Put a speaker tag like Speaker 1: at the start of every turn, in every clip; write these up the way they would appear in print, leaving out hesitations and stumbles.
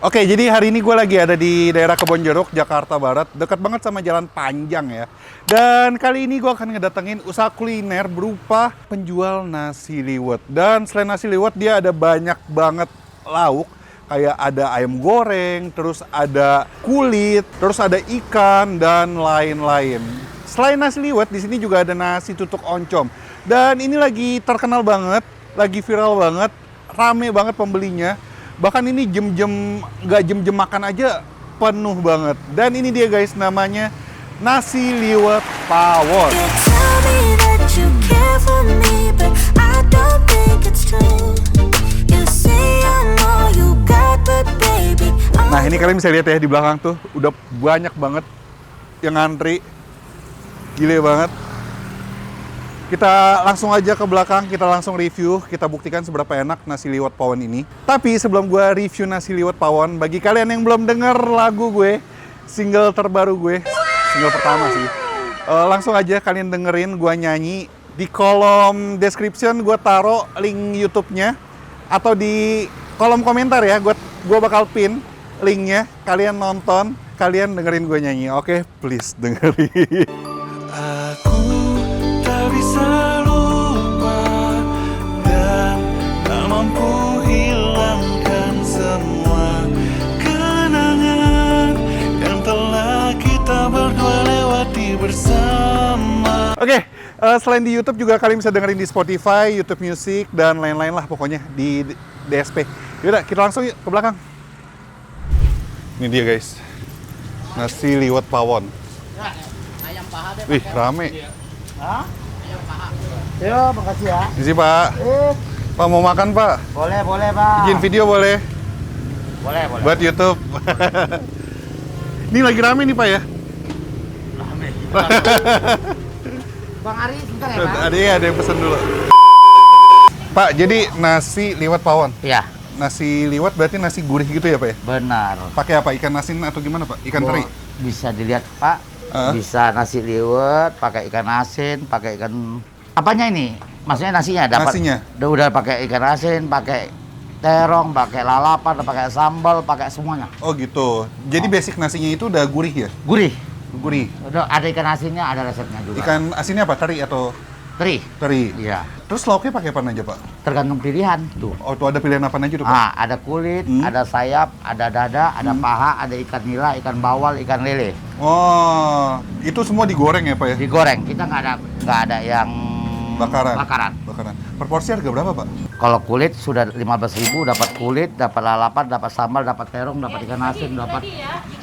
Speaker 1: Oke, jadi hari ini gue lagi ada di daerah Kebonjeruk, Jakarta Barat. Dekat banget sama Jalan Panjang ya. Dan kali ini gue akan ngedatengin usaha kuliner berupa penjual nasi liwet. Dan selain nasi liwet, dia ada banyak banget lauk. Kayak ada ayam goreng, terus ada kulit, terus ada ikan, dan lain-lain. Selain nasi liwet, di sini juga ada nasi tutuk oncom. Dan ini lagi terkenal banget, lagi viral banget, rame banget pembelinya. Bahkan ini nggak jam-jam makan aja penuh banget. Dan ini dia guys, namanya nasi liwet pawon. Nah ini kalian bisa lihat ya di belakang tuh, udah banyak banget yang ngantri. Gile banget. Kita langsung aja ke belakang, kita langsung review, kita buktikan seberapa enak nasi liwet pawon ini. Tapi sebelum gue review nasi liwet pawon, bagi kalian yang belum denger lagu gue, single terbaru gue, single pertama sih, langsung aja kalian dengerin gue nyanyi. Di kolom description gue taruh link YouTube-nya, atau di kolom komentar ya, gue bakal pin linknya. Kalian nonton, kalian dengerin gue nyanyi. Oke, please dengerin. Aku tak bisa lupa dan tak mampu hilangkan semua kenangan yang telah kita berdua lewati bersama. Oke, selain di YouTube juga kalian bisa dengerin di Spotify, YouTube Music, dan lain-lain lah pokoknya di DSP. Yaudah, kita langsung yuk ke belakang. Ini dia guys, nasi liwet pawon. Wih, rame.
Speaker 2: Hah? Yo, makasih ya.
Speaker 1: Isi Pak. Pak mau makan Pak?
Speaker 2: Boleh, Pak.
Speaker 1: Bikin video boleh?
Speaker 2: Boleh.
Speaker 1: Buat YouTube. Ini lagi rame nih Pak ya?
Speaker 2: Rame. Bang Ari, sebentar ya Pak.
Speaker 1: Ada yang pesen dulu. Pak, jadi nasi liwet pawon?
Speaker 2: Iya.
Speaker 1: Nasi liwet berarti nasi gurih gitu ya Pak ya?
Speaker 2: Benar.
Speaker 1: Pakai apa? Ikan asin atau gimana Pak? Ikan teri?
Speaker 2: Bisa dilihat Pak. Bisa nasi liwet, pakai ikan asin, pakai ikan... Apanya ini? Maksudnya nasinya dapat?
Speaker 1: Nasinya?
Speaker 2: Udah pakai ikan asin, pakai terong, pakai lalapan, pakai sambal, pakai semuanya.
Speaker 1: Oh gitu. Jadi basic nasinya itu udah gurih ya?
Speaker 2: Gurih.
Speaker 1: Gurih.
Speaker 2: Udah ada ikan asinnya, ada resepnya juga.
Speaker 1: Ikan asinnya apa? Teri atau?
Speaker 2: Teri.
Speaker 1: Teri.
Speaker 2: Iya.
Speaker 1: Terus lauknya pakai apa aja Pak?
Speaker 2: Tergantung pilihan tuh.
Speaker 1: Oh tuh ada pilihan apa aja tuh Pak?
Speaker 2: Ah, ada kulit, ada sayap, ada dada, ada paha, ada ikan nila, ikan bawal, ikan lele.
Speaker 1: Oh, itu semua digoreng ya Pak ya?
Speaker 2: Digoreng. Kita nggak ada yang
Speaker 1: Bakaran. Per porsi harga berapa Pak?
Speaker 2: Kalau kulit sudah 15.000, dapat kulit, dapat lalapan, dapat sambal, dapat terong, dapat ikan asin, dapat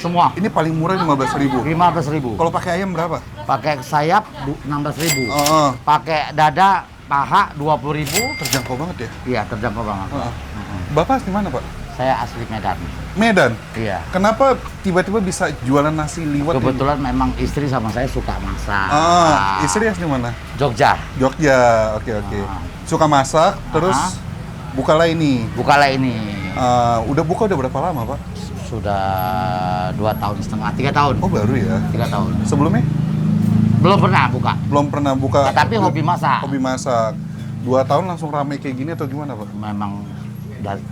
Speaker 2: semua.
Speaker 1: Ini paling murah 15.000.
Speaker 2: 15.000.
Speaker 1: Kalau pakai ayam berapa?
Speaker 2: Pakai sayap 16.000.
Speaker 1: Oh.
Speaker 2: Pakai dada, paha 20.000.
Speaker 1: Terjangkau banget ya?
Speaker 2: Iya, terjangkau banget.
Speaker 1: Bapak asli mana Pak?
Speaker 2: Saya asli Medan.
Speaker 1: Medan?
Speaker 2: Iya.
Speaker 1: Kenapa tiba-tiba bisa jualan nasi liwet?
Speaker 2: Kebetulan memang istri sama saya suka masak.
Speaker 1: Istri asli mana?
Speaker 2: Jogja.
Speaker 1: Jogja, oke. Suka masak, terus bukalah ini.
Speaker 2: Bukalah ini.
Speaker 1: Udah berapa lama Pak?
Speaker 2: Sudah 2,5 tahun, 3 tahun.
Speaker 1: Oh baru ya?
Speaker 2: 3 tahun.
Speaker 1: Sebelumnya?
Speaker 2: Belum pernah buka.
Speaker 1: Belum pernah buka.
Speaker 2: Tapi hobi masak.
Speaker 1: Hobi masak. 2 tahun langsung rame kayak gini atau gimana Pak?
Speaker 2: Memang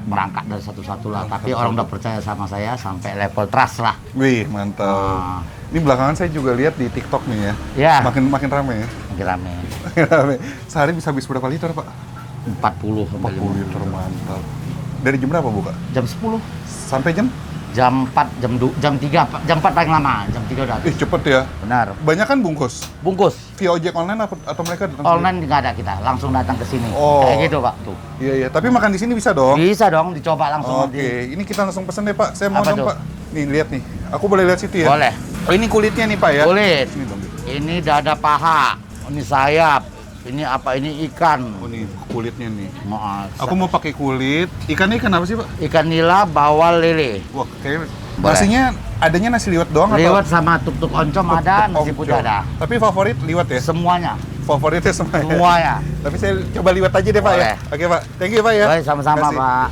Speaker 2: merangkak dari satu-satu lah. Tapi orang udah percaya sama saya sampai level trust lah.
Speaker 1: Wih mantap. Ini belakangan saya juga lihat di TikTok nih ya.
Speaker 2: Ya.
Speaker 1: Makin rame ya.
Speaker 2: Makin rame.
Speaker 1: Sehari bisa habis berapa liter Pak?
Speaker 2: 40
Speaker 1: liter, mantap. Dari jam berapa buka?
Speaker 2: Jam 10.
Speaker 1: Sampai jam?
Speaker 2: Jam 4, jam 3, jam 4 paling lama, jam 3 udah habis.
Speaker 1: Cepet ya?
Speaker 2: Benar.
Speaker 1: Banyak kan bungkus?
Speaker 2: Bungkus.
Speaker 1: Via ojek online atau mereka datang?
Speaker 2: Online nggak ada kita, langsung datang ke sini.
Speaker 1: Oh.
Speaker 2: Kayak gitu Pak, tuh.
Speaker 1: Iya, tapi makan di sini bisa dong?
Speaker 2: Bisa dong, dicoba langsung.
Speaker 1: Oke, ini kita langsung pesen deh Pak. Saya mau
Speaker 2: Apa
Speaker 1: dong
Speaker 2: tuh?
Speaker 1: Pak. Nih, lihat nih. Aku boleh lihat situ ya?
Speaker 2: Boleh.
Speaker 1: Oh, ini kulitnya nih Pak ya?
Speaker 2: Kulit.
Speaker 1: Ini dong.
Speaker 2: Ini dada paha, ini sayap, ini apa? Ini ikan.
Speaker 1: Oh, nih kulitnya nih.
Speaker 2: Maaf.
Speaker 1: Aku mau pakai kulit. Ikannya ikan apa sih Pak?
Speaker 2: Ikan nila, bawal, lele.
Speaker 1: Wah, kayak
Speaker 2: Boleh.
Speaker 1: nasinya adanya nasi liwet doang
Speaker 2: Liwet
Speaker 1: atau?
Speaker 2: sama tuk-tuk oncom ada, nasi putih
Speaker 1: Oncom.
Speaker 2: ada.
Speaker 1: Tapi favorit liwet ya?
Speaker 2: Semuanya.
Speaker 1: Favoritnya semua ya?
Speaker 2: Semuanya.
Speaker 1: Tapi saya coba liwet aja deh Pak ya?
Speaker 2: Boleh.
Speaker 1: Oke Pak, thank you Pak ya.
Speaker 2: Baik, sama-sama
Speaker 1: Terima kasih.
Speaker 2: Pak.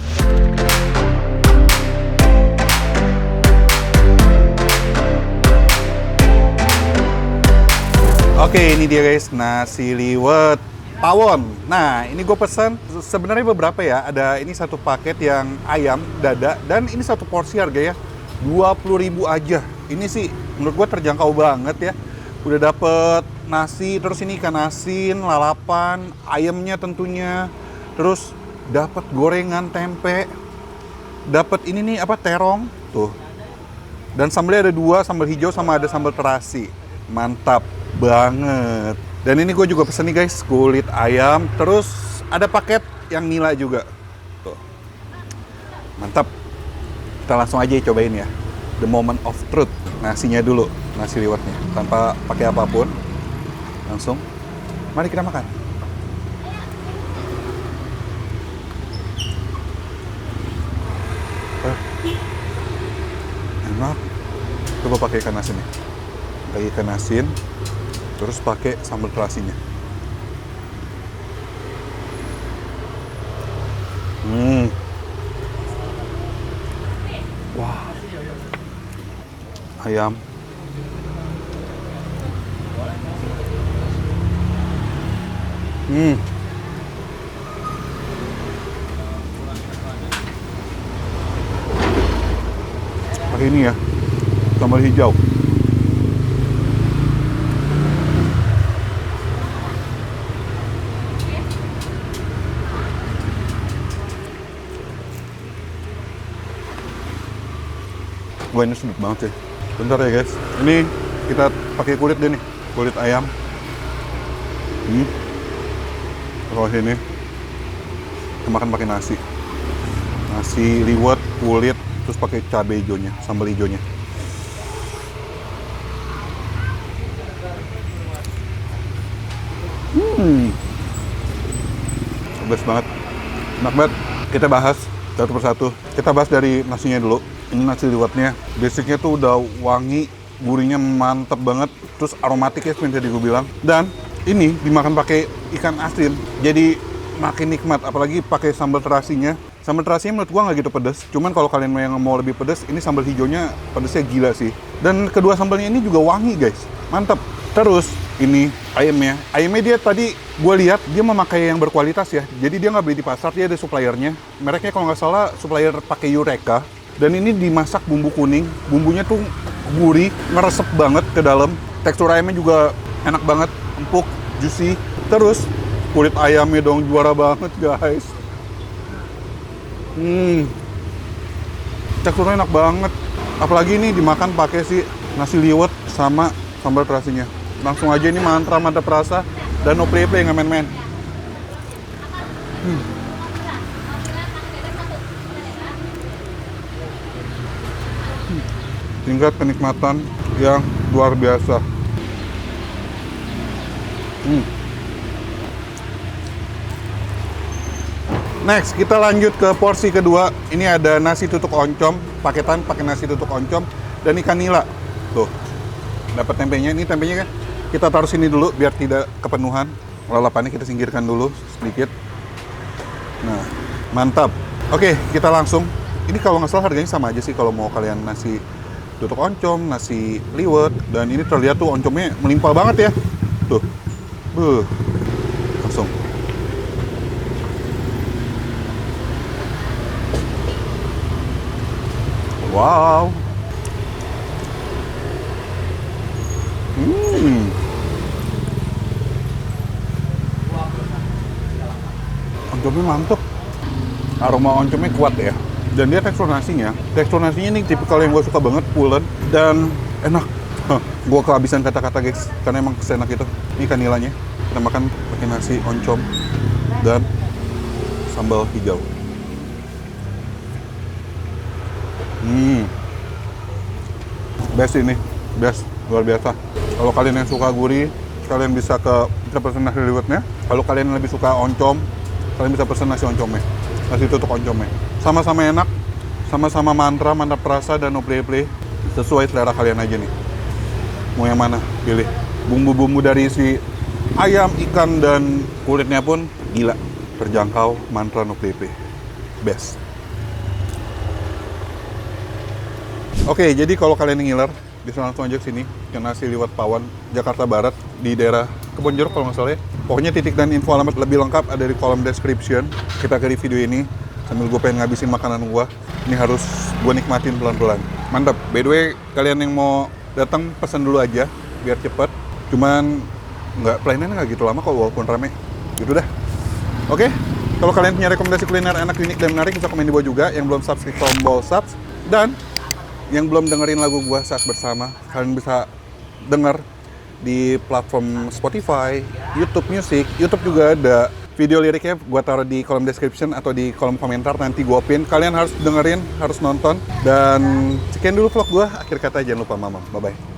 Speaker 1: Oke, ini dia guys, nasi liwet pawon. Nah, ini gue pesan sebenarnya beberapa ya. Ada ini satu paket yang ayam dada dan ini satu porsi harga ya 20.000 aja. Ini sih menurut gue terjangkau banget ya. Udah dapet nasi, terus ini ikan asin, lalapan, ayamnya tentunya, terus dapat gorengan tempe, dapat ini nih apa terong tuh, dan sambalnya ada dua, sambal hijau sama ada sambal terasi, mantap banget. Dan ini gue juga pesen nih guys, kulit ayam, terus ada paket yang nila juga tuh, mantap. Kita langsung aja cobain ya, the moment of truth. Nasinya dulu, nasi liwetnya tanpa pakai apapun, langsung mari kita makan. Enak. Coba pakai ikan asin nih. Pakai ikan asin, terus pakai sambal terasinya. Wah. Ayam. Pakai ini ya, sambal hijau. Wah, ini sedap banget sih. Bentar ya guys, ini kita pakai kulit deh nih, kulit ayam. Terus ini kita makan pakai nasi, nasi liwet, kulit, terus pakai cabai hijaunya, sambal hijaunya. Best banget, enak banget. Kita bahas satu persatu. Kita bahas dari nasinya dulu. Ini nasi liwetnya, basicnya tuh udah wangi, gurihnya mantep banget, terus aromatik ya seperti tadi gue bilang. Dan ini dimakan pakai ikan asin, jadi makin nikmat. Apalagi pakai sambal terasinya. Sambal terasinya menurut gua nggak gitu pedas. Cuman kalau kalian yang mau lebih pedas, ini sambal hijaunya pedasnya gila sih. Dan kedua sambalnya ini juga wangi guys, mantap. Terus ini ayamnya dia tadi gue lihat dia memakai yang berkualitas ya. Jadi dia nggak beli di pasar, dia ada suppliernya. Mereknya kalau nggak salah supplier pakai Eureka. Dan ini dimasak bumbu kuning, bumbunya tuh gurih, ngeresep banget ke dalam. Tekstur ayamnya juga enak banget, empuk, juicy. Terus kulit ayamnya dong juara banget guys. Teksturnya enak banget. Apalagi ini dimakan pakai si nasi liwet sama sambal terasinya. Langsung aja ini mantra mantap rasa dan no play nggak main-main. Tingkat kenikmatan yang luar biasa. Next, kita lanjut ke porsi kedua. Ini ada nasi tutuk oncom, paketan pakai nasi tutuk oncom dan ikan nila. Tuh, dapat tempenya. Ini tempenya kan kita taruh sini dulu biar tidak kepenuhan. Lalapannya kita singkirkan dulu sedikit. Nah, mantap. Oke, kita langsung. Ini kalau nggak salah harganya sama aja sih kalau mau kalian nasi tutuk oncom, nasi liwet, dan ini terlihat tuh oncomnya melimpah banget ya. Tuh, langsung. Wow. Oncomnya mantep. Aroma oncomnya kuat ya. Dan dia tekstur nasinya ini tipikal yang gue suka banget, pulen dan enak. Gue kehabisan kata-kata guys, karena emang seenak itu. Ini ikan nilanya, kita makan pakai nasi oncom dan sambal hijau. Best ini, best, luar biasa. Kalau kalian yang suka gurih, kalian bisa pesen nasi liwetnya. Kalau kalian lebih suka oncom, kalian bisa pesen nasi oncomnya, nasi tutuk oncomnya. Sama-sama enak, sama-sama mantra, mantap rasa dan no play. Sesuai selera kalian aja nih. Mau yang mana? Pilih. Bumbu-bumbu dari si ayam, ikan, dan kulitnya pun gila. Terjangkau, mantra, no play. Best. Oke, jadi kalau kalian ngiler, bisa langsung aja ke sini, ke Nasi Liwet Pawon, Jakarta Barat, di daerah Kebon Jeruk kalau nggak salah ya. Pokoknya titik dan info alamat lebih lengkap ada di kolom description. Kita akhiri video ini sambil gue pengen ngabisin makanan gue. Ini harus gue nikmatin pelan-pelan. Mantap. By the way, kalian yang mau datang pesan dulu aja biar cepet. Cuman pelayanannya nggak gitu lama kok walaupun rame. Gitu dah. Oke. Kalau kalian punya rekomendasi kuliner enak, unik, dan menarik, bisa komen di bawah juga. Yang belum subscribe, tombol subs. Dan yang belum dengerin lagu gua Saat Bersama, kalian bisa denger di platform Spotify, YouTube Music. YouTube juga ada video liriknya, gua taruh di kolom description atau di kolom komentar, nanti gua pin. Kalian harus dengerin, harus nonton. Dan sekian dulu vlog gua. Akhir kata jangan lupa mamam. Bye-bye.